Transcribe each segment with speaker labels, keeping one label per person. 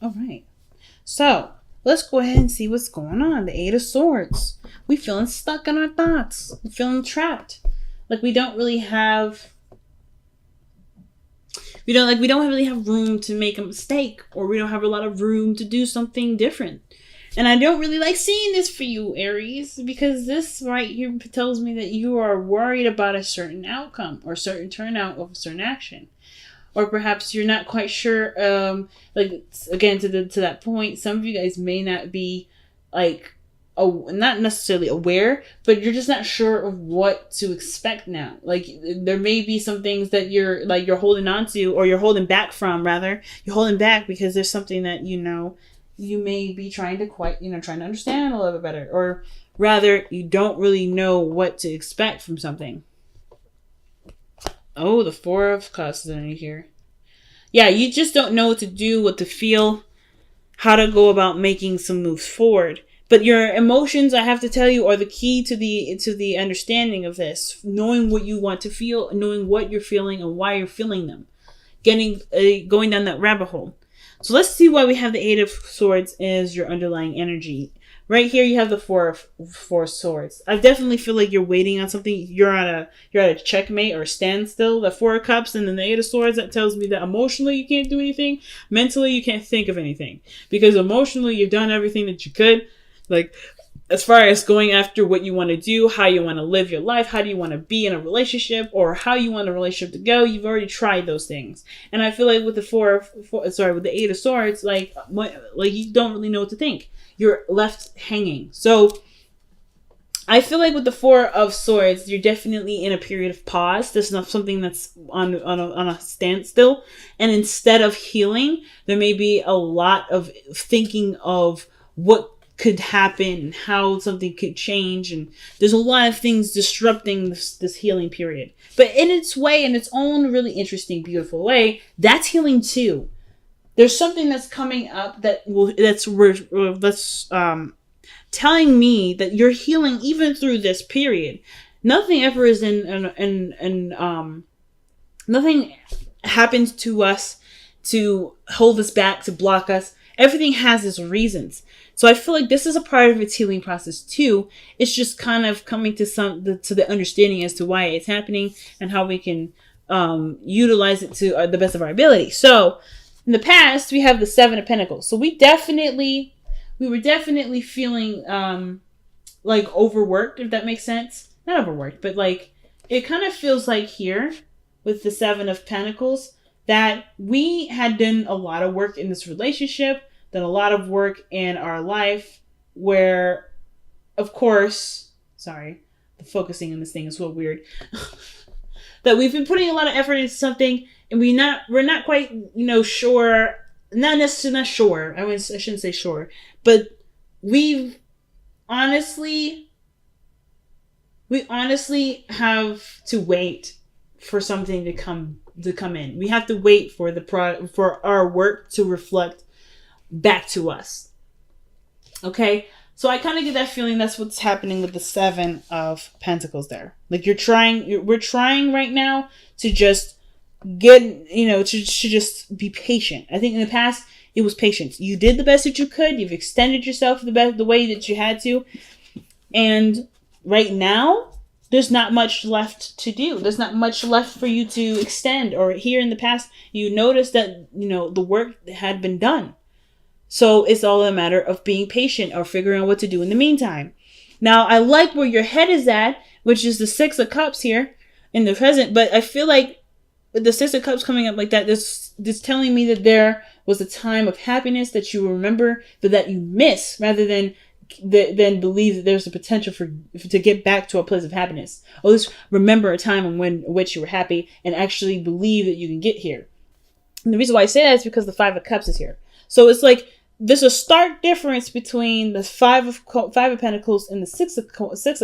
Speaker 1: All right. So let's go ahead and see what's going on. The Eight of Swords. We feeling stuck in our thoughts. We feeling trapped. Like we don't really have. We don't really have room to make a mistake, or we don't have a lot of room to do something different. And I don't really like seeing this for you, Aries, because this right here tells me that you are worried about a certain outcome or certain turnout of a certain action. Or perhaps you're not quite sure, like, again, to that point, some of you guys may not be, like, not necessarily aware, but you're just not sure of what to expect now. Like, there may be some things that you're holding on to, or you're holding back from, rather. You're holding back because there's something that, you may be trying to understand a little bit better. Or rather, you don't really know what to expect from something. Oh, the Four of Cups is in here. Yeah, you just don't know what to do, what to feel, how to go about making some moves forward. But your emotions, I have to tell you, are the key to the understanding of this. Knowing what you want to feel, knowing what you're feeling and why you're feeling them. Going down that rabbit hole. So let's see why we have the Eight of Swords as your underlying energy. Right here, you have the Four of Swords. I definitely feel like you're waiting on something. You're at a checkmate or a standstill. The Four of Cups and then the Eight of Swords, that tells me that emotionally you can't do anything. Mentally, you can't think of anything. Because emotionally, you've done everything that you could. Like, as far as going after what you want to do, how you want to live your life, how do you want to be in a relationship, or how you want a relationship to go, you've already tried those things. And I feel like with with the Eight of Swords, like you don't really know what to think. You're left hanging. So I feel like with the Four of Swords, you're definitely in a period of pause. There's not something that's on a standstill. And instead of healing, there may be a lot of thinking of what could happen, how something could change, and there's a lot of things disrupting this healing period. But in its way, in its own really interesting, beautiful way, that's healing too. There's something that's coming up that's telling me that you're healing even through this period. Nothing ever is nothing happens to us to hold us back, to block us. Everything has its reasons. So I feel like this is a part of its healing process too. It's just kind of coming to the understanding as to why it's happening and how we can utilize it to the best of our ability. So in the past, we have the Seven of Pentacles. So we were definitely feeling like overworked, if that makes sense. Not overworked, but like it kind of feels like here with the Seven of Pentacles that we had done a lot of work in this relationship, done a lot of work in our life where, of course, sorry, the focusing on this thing is so weird, that we've been putting a lot of effort into something and we're not quite, sure, not sure, I shouldn't say sure, but we honestly have to wait for something to come in. We have to wait for for our work to reflect back to us. Okay? So I kind of get that feeling that's what's happening with the Seven of Pentacles there. Like we're trying right now to just get, to just be patient. I think in the past it was patience. You did the best that you could. You've extended yourself the way that you had to. And right now, there's not much left to do. There's not much left for you to extend. Or here in the past, you noticed that, the work had been done. So it's all a matter of being patient or figuring out what to do in the meantime. Now, I like where your head is at, which is the Six of Cups here in the present. But I feel like with the Six of Cups coming up like that, this telling me that there was a time of happiness that you remember, but that you miss, rather than believe that there's a potential to get back to a place of happiness. Or at least remember a time in which you were happy and actually believe that you can get here. And the reason why I say that is because the Five of Cups is here. So it's like there's a stark difference between the Five of Pentacles and the Six of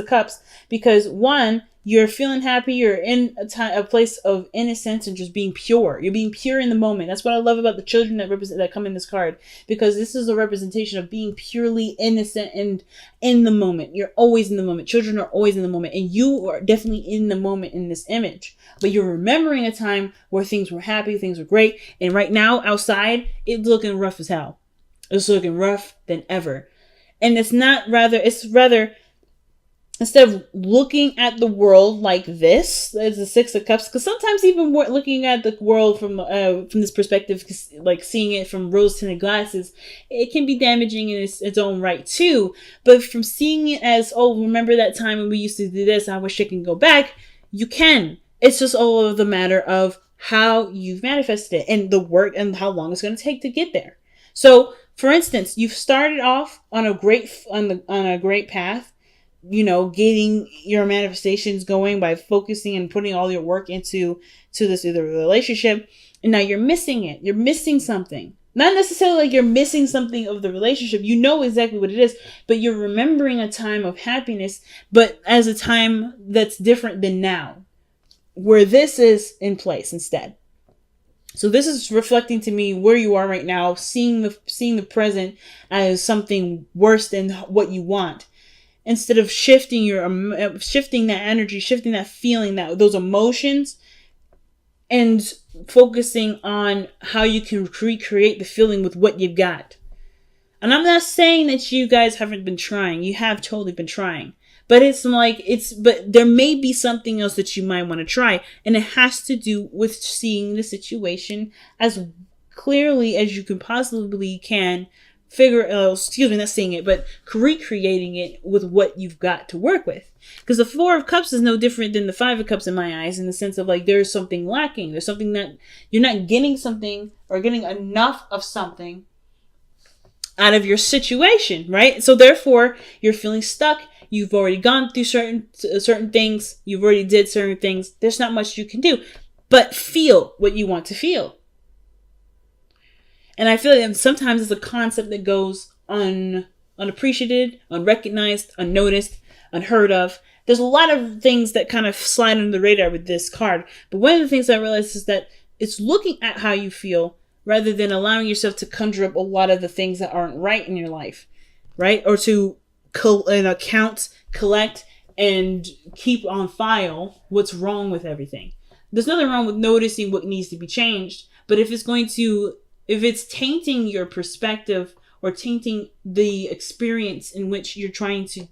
Speaker 1: Cups, because one, you're feeling happy, you're in a place of innocence and just being pure. You're being pure in the moment. That's what I love about the children that come in this card, because this is a representation of being purely innocent and in the moment. You're always in the moment. Children are always in the moment, and you are definitely in the moment in this image. But you're remembering a time where things were happy, things were great, and right now outside it's looking rough as hell. It's looking rough than ever. And it's rather, instead of looking at the world like this as the Six of Cups, because sometimes even looking at the world from this perspective, like seeing it from rose tinted glasses, it can be damaging in its own right too. But from seeing it as, oh, remember that time when we used to do this, I wish I can go back, you can. It's just all of the matter of how you've manifested it and the work and how long it's going to take to get there. So for instance, you've started off on a great path, getting your manifestations going by focusing and putting all your work to this other relationship. And now you're missing it. You're missing something. Not necessarily like you're missing something of the relationship. You know exactly what it is, but you're remembering a time of happiness, but as a time that's different than now, where this is in place instead. So this is reflecting to me where you are right now, seeing the present as something worse than what you want. Instead of shifting that energy, shifting that feeling, those emotions, and focusing on how you can recreate the feeling with what you've got. And I'm not saying that you guys haven't been trying. You have totally been trying. But but there may be something else that you might want to try. And it has to do with seeing the situation as clearly as you can possibly can. Not seeing it, but recreating it with what you've got to work with. Because the Four of Cups is no different than the Five of Cups in my eyes, in the sense of like there's something lacking. There's something that you're not getting something or getting enough of something out of your situation, right? So therefore, you're feeling stuck. You've already gone through certain things. You've already did certain things. There's not much you can do, but feel what you want to feel. And I feel like sometimes it's a concept that goes unappreciated, unrecognized, unnoticed, unheard of. There's a lot of things that kind of slide under the radar with this card. But one of the things I realized is that it's looking at how you feel rather than allowing yourself to conjure up a lot of the things that aren't right in your life, right? Or to count, collect, and keep on file what's wrong with everything. There's nothing wrong with noticing what needs to be changed. But if it's tainting your perspective or tainting the experience in which you're trying to,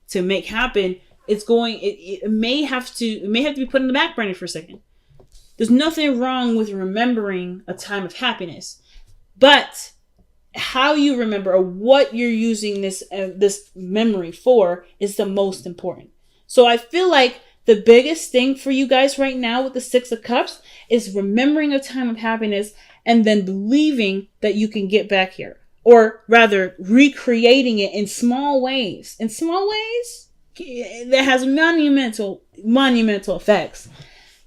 Speaker 1: to make happen, it may have to be put in the back burner for a second. There's nothing wrong with remembering a time of happiness, but how you remember or what you're using this memory for is the most important. So I feel like the biggest thing for you guys right now with the Six of Cups is remembering a time of happiness and then believing that you can get back here. Or rather, recreating it in small ways. In small ways that has monumental effects.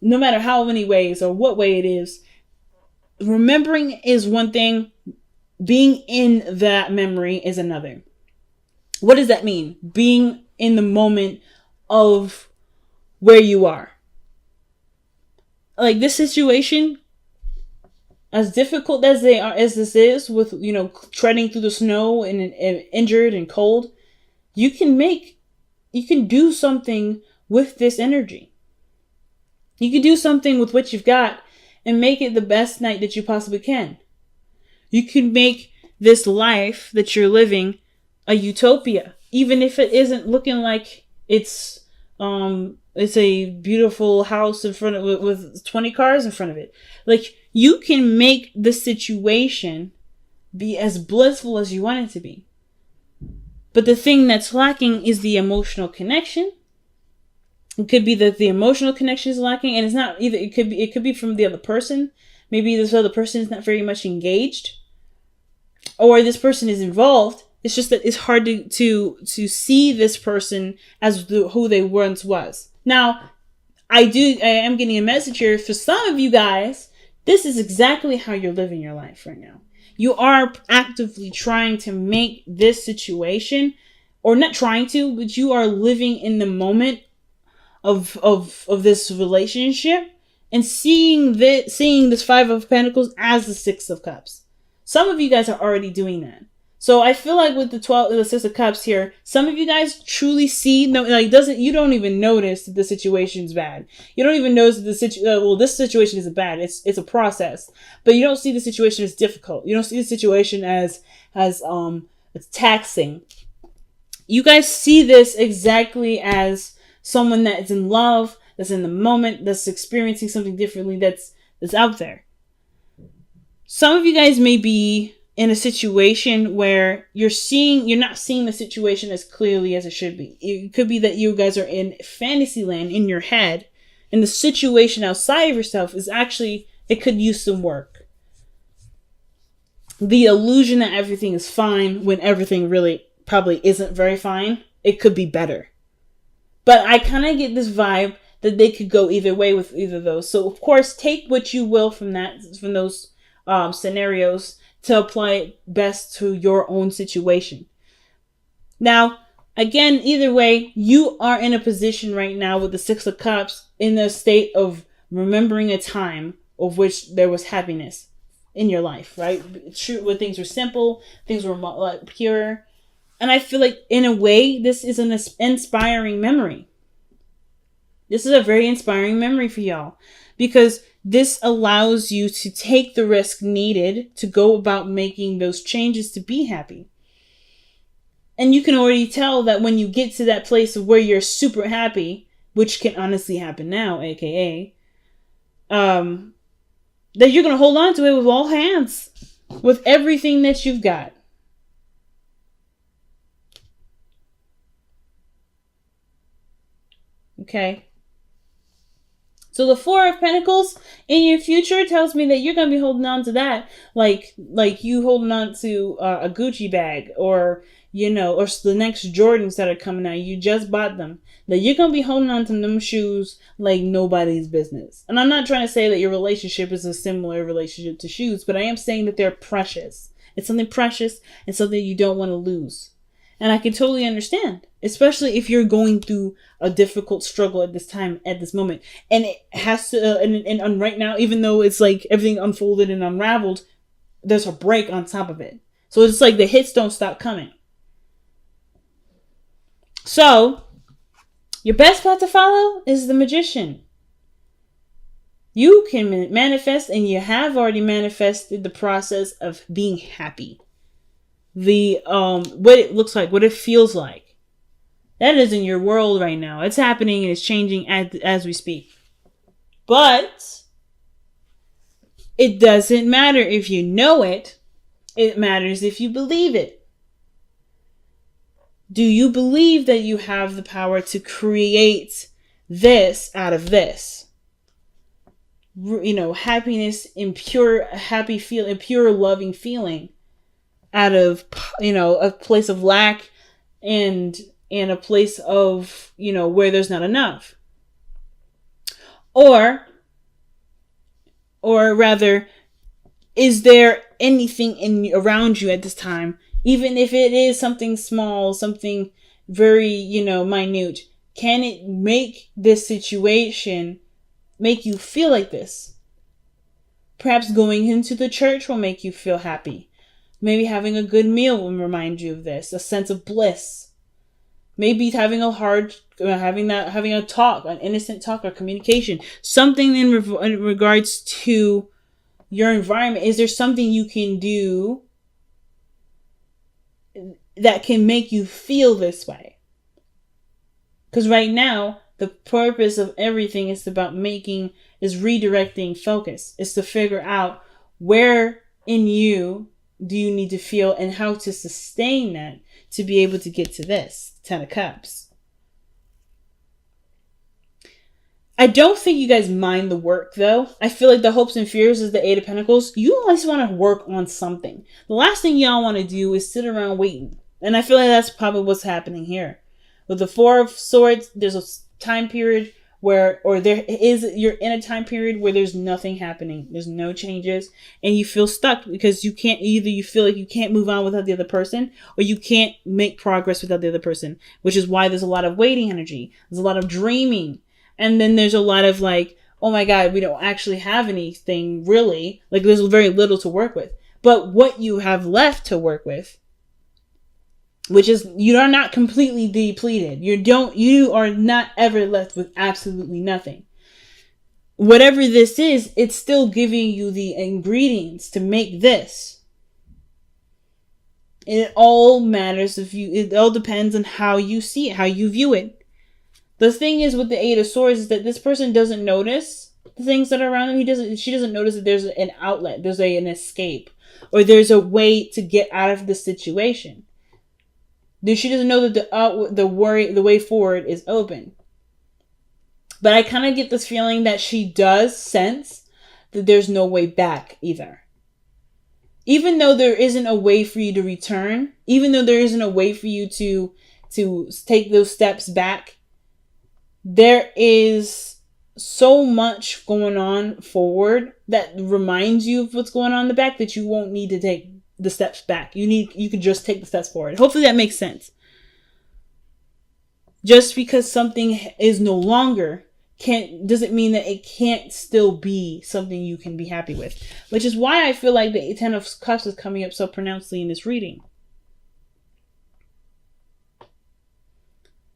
Speaker 1: No matter how many ways or what way it is. Remembering is one thing. Being in that memory is another. What does that mean? Being in the moment of where you are. Like this situation, as difficult as this is with, treading through the snow and injured and cold, you can do something with this energy. You can do something with what you've got and make it the best night that you possibly can. You can make this life that you're living a utopia, even if it isn't looking like it's a beautiful house in front of with 20 cars in front of it. Like you can make the situation be as blissful as you want it to be. But the thing that's lacking is the emotional connection. It could be that the emotional connection is lacking, and it's not either. It could be from the other person. Maybe this other person is not very much engaged, or this person is involved. It's just that it's hard to see this person as who they once was. Now, I am getting a message here for some of you guys. This is exactly how you're living your life right now. You are actively trying to make this situation, or not trying to, but you are living in the moment of this relationship and seeing this Five of Pentacles as the Six of Cups. Some of you guys are already doing that. So I feel like with the 6 of Cups here, some of you guys truly see, no, like you don't even notice that the situation's bad. You don't even notice that this situation isn't bad. It's a process, but you don't see the situation as difficult. You don't see the situation as it's taxing. You guys see this exactly as someone that is in love, that's in the moment, that's experiencing something differently, that's out there. Some of you guys may be in a situation where you're not seeing the situation as clearly as it should be. It could be that you guys are in fantasy land in your head, and the situation outside of yourself is actually, it could use some work. The illusion that everything is fine when everything really probably isn't very fine. It could be better. But I kind of get this vibe that they could go either way with either of those. So of course, take what you will from those scenarios to apply it best to your own situation. Now, again, either way, you are in a position right now with the 6 of Cups in a state of remembering a time of which there was happiness in your life, right? True, when things were simple, things were pure. And I feel like, in a way, this is an inspiring memory. This is a very inspiring memory for y'all, because this allows you to take the risk needed to go about making those changes to be happy. And you can already tell that when you get to that place of where you're super happy, which can honestly happen now, aka, that you're going to hold on to it with all hands, with everything that you've got. Okay. So the 4 of Pentacles in your future tells me that you're going to be holding on to that like you holding on to a Gucci bag, or, or the next Jordans that are coming out. You just bought them. That you're going to be holding on to them shoes like nobody's business. And I'm not trying to say that your relationship is a similar relationship to shoes, but I am saying that they're precious. It's something precious and something you don't want to lose. And I can totally understand, especially if you're going through a difficult struggle at this moment. And it has to, and right now, even though it's like everything unfolded and unraveled, there's a break on top of it. So it's like the hits don't stop coming. So, your best path to follow is the Magician. You can manifest, and you have already manifested the process of being happy. What it looks like, what it feels like. That is in your world right now. It's happening and it's changing as we speak. But it doesn't matter if you know it. It matters if you believe it. Do you believe that you have the power to create this out of this? Happiness in pure, happy feeling, pure loving feeling out of, a place of lack and a place of, where there's not enough. Or rather, is there anything around you at this time, even if it is something small, something very, minute, can it make this situation make you feel like this? Perhaps going into the church will make you feel happy. Maybe having a good meal will remind you of this, a sense of bliss. Maybe having a talk, an innocent talk or communication, something in regards to your environment. Is there something you can do that can make you feel this way? Because right now, the purpose of everything is redirecting focus. It's to figure out where in you do you need to feel and how to sustain that to be able to get to this 10 of Cups. I don't think you guys mind the work, though. I feel like the hopes and fears is the 8 of Pentacles. You always want to work on something. The last thing y'all want to do is sit around waiting. And I feel like that's probably what's happening here. With the 4 of Swords, there's a time period you're in a time period where there's nothing happening. There's no changes. And you feel stuck because you feel like you can't move on without the other person, or you can't make progress without the other person, which is why there's a lot of waiting energy. There's a lot of dreaming. And then there's a lot of like, oh my God, we don't actually have anything really. Like there's very little to work with. But what you have left to work with which is you are not completely depleted. You are not ever left with absolutely nothing. Whatever this is, it's still giving you the ingredients to make this. And it all matters it all depends on how you see it, how you view it. The thing is with the Eight of Swords is that this person doesn't notice the things that are around him. She doesn't notice that there's an outlet, there's an escape, or there's a way to get out of the situation. She doesn't know that the way forward is open. But I kind of get this feeling that she does sense that there's no way back either. Even though there isn't a way for you to return, even though there isn't a way for you to take those steps back, there is so much going on forward that reminds you of what's going on in the back that you won't need to take the steps back. You can just take the steps forward. Hopefully that makes sense. Just because something is no longer doesn't mean that it can't still be something you can be happy with. Which is why I feel like the Ten of Cups is coming up so pronouncedly in this reading.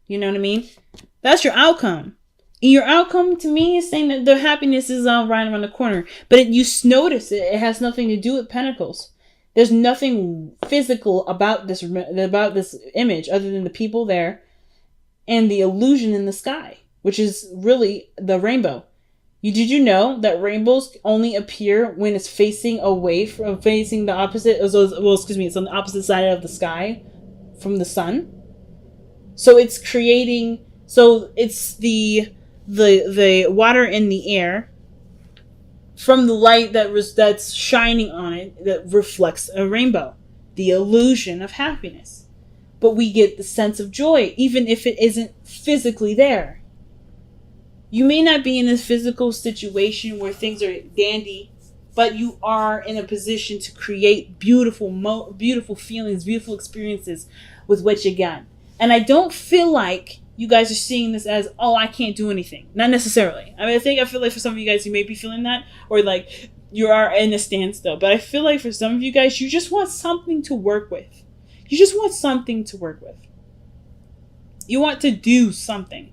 Speaker 1: You know what I mean? That's your outcome. And your outcome to me is saying that the happiness is right around the corner. But you notice it. It has nothing to do with Pentacles. There's nothing physical about this image other than the people there and the illusion in the sky, which is really the rainbow. Did you know that rainbows only appear when it's facing away from facing the opposite? It's on the opposite side of the sky from the sun. So it's creating. So it's the water in the air from the light that's shining on it that reflects a rainbow, the illusion of happiness. But we get the sense of joy, even if it isn't physically there. You may not be in a physical situation where things are dandy, but you are in a position to create beautiful feelings, beautiful experiences with what you got. And I don't feel like you guys are seeing this as, oh, I can't do anything. Not necessarily. I feel like for some of you guys, you may be feeling that, or like you are in a standstill. But I feel like for some of you guys, you just want something to work with. You just want something to work with. You want to do something.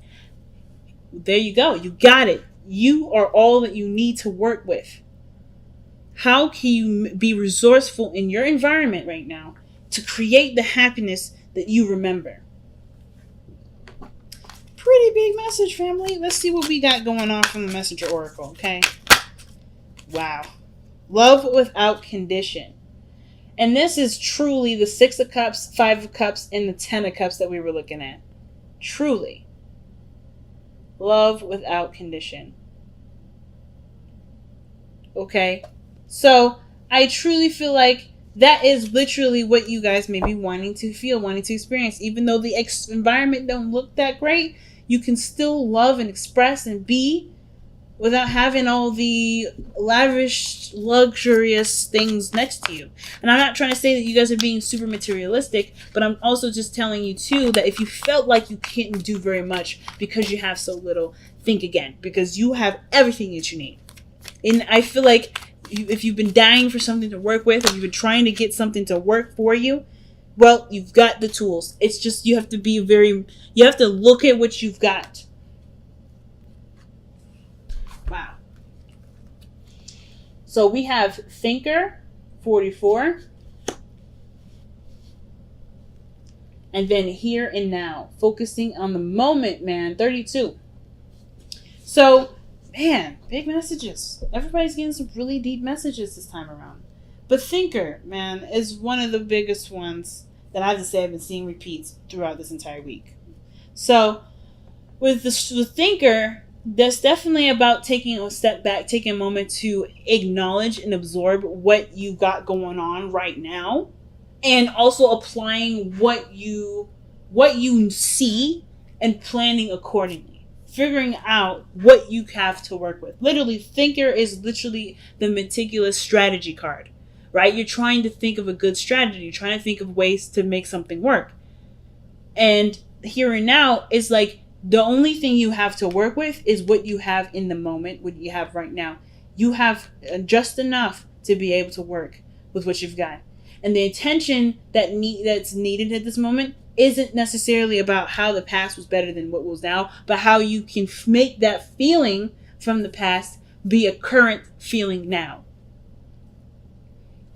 Speaker 1: There you go. You got it. You are all that you need to work with. How can you be resourceful in your environment right now to create the happiness that you remember? Pretty big message, family. Let's see what we got going on from the Messenger Oracle, okay? Wow. Love without condition. And this is truly the Six of Cups, Five of Cups, and the Ten of Cups that we were looking at. Truly. Love without condition. Okay? So, I truly feel like that is literally what you guys may be wanting to feel, wanting to experience. Even though the environment don't look that great, you can still love and express and be without having all the lavish, luxurious things next to you. And I'm not trying to say that you guys are being super materialistic, but I'm also just telling you too that if you felt like you couldn't do very much because you have so little, think again, because you have everything that you need. And I feel like if you've been dying for something to work with, or you've been trying to get something to work for you, well, you've got the tools. It's just you have to look at what you've got. Wow. So we have Thinker, 44. And then Here and Now, focusing on the moment, man, 32. So, man, big messages. Everybody's getting some really deep messages this time around. But Thinker, man, is one of the biggest ones that I have to say I've been seeing repeats throughout this entire week. So, with the Thinker, that's definitely about taking a step back, taking a moment to acknowledge and absorb what you got going on right now, and also applying what you see and planning accordingly. Figuring out what you have to work with. Literally, Thinker is literally the meticulous strategy card, right? You're trying to think of a good strategy. You're trying to think of ways to make something work. And Here and Now is like the only thing you have to work with is what you have in the moment, what you have right now. You have just enough to be able to work with what you've got. And the attention that's needed at this moment isn't necessarily about how the past was better than what was now, but how you can make that feeling from the past be a current feeling now.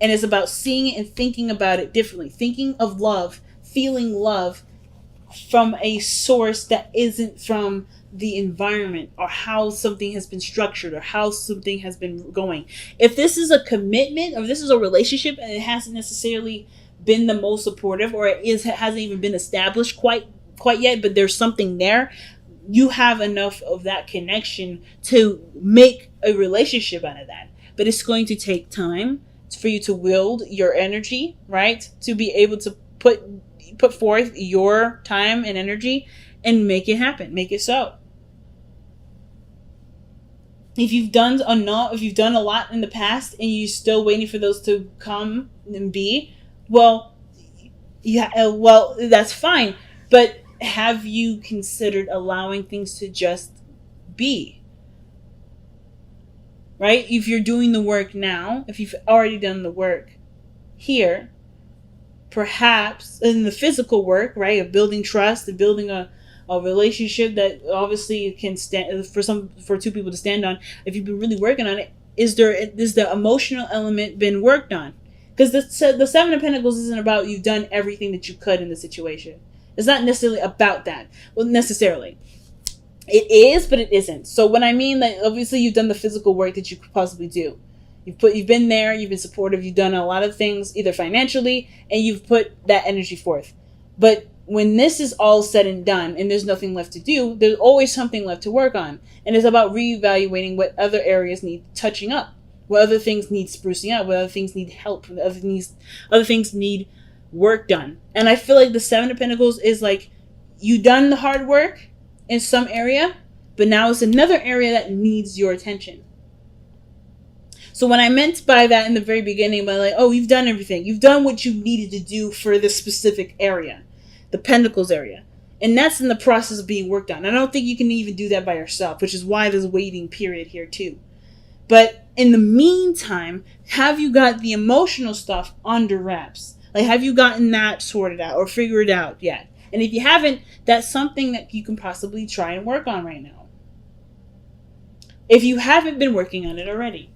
Speaker 1: And it's about seeing it and thinking about it differently, thinking of love, feeling love from a source that isn't from the environment or how something has been structured or how something has been going. If this is a commitment or this is a relationship and it hasn't necessarily been the most supportive, or it hasn't even been established quite yet, but there's something there, you have enough of that connection to make a relationship out of that. But it's going to take time for you to wield your energy, right? To be able to put forth your time and energy and make it happen, make it so. If you've done a lot in the past and you're still waiting for those to come and be, well, that's fine. But have you considered allowing things to just be? Right? If you're doing the work now, if you've already done the work here, perhaps in the physical work, right, of building trust and building a relationship that obviously can stand for two people to stand on. If you've been really working on it, is the emotional element been worked on? Because the Seven of Pentacles isn't about you've done everything that you could in the situation. It's not necessarily about that. Well, necessarily. It is, but it isn't. So when I mean that, obviously you've done the physical work that you could possibly do. You've been there, you've been supportive, you've done a lot of things, either financially, and you've put that energy forth. But when this is all said and done and there's nothing left to do, there's always something left to work on. And it's about reevaluating what other areas need touching up, what other things need sprucing up, what other things need help, what other things need work done. And I feel like the Seven of Pentacles is like, you done the hard work in some area, but now it's another area that needs your attention. So what I meant by that in the very beginning, by like, oh, you've done everything. You've done what you needed to do for this specific area, the Pentacles area. And that's in the process of being worked on. I don't think you can even do that by yourself, which is why there's a waiting period here too. But in the meantime, have you got the emotional stuff under wraps? Like, have you gotten that sorted out or figured out yet? And if you haven't, that's something that you can possibly try and work on right now, if you haven't been working on it already.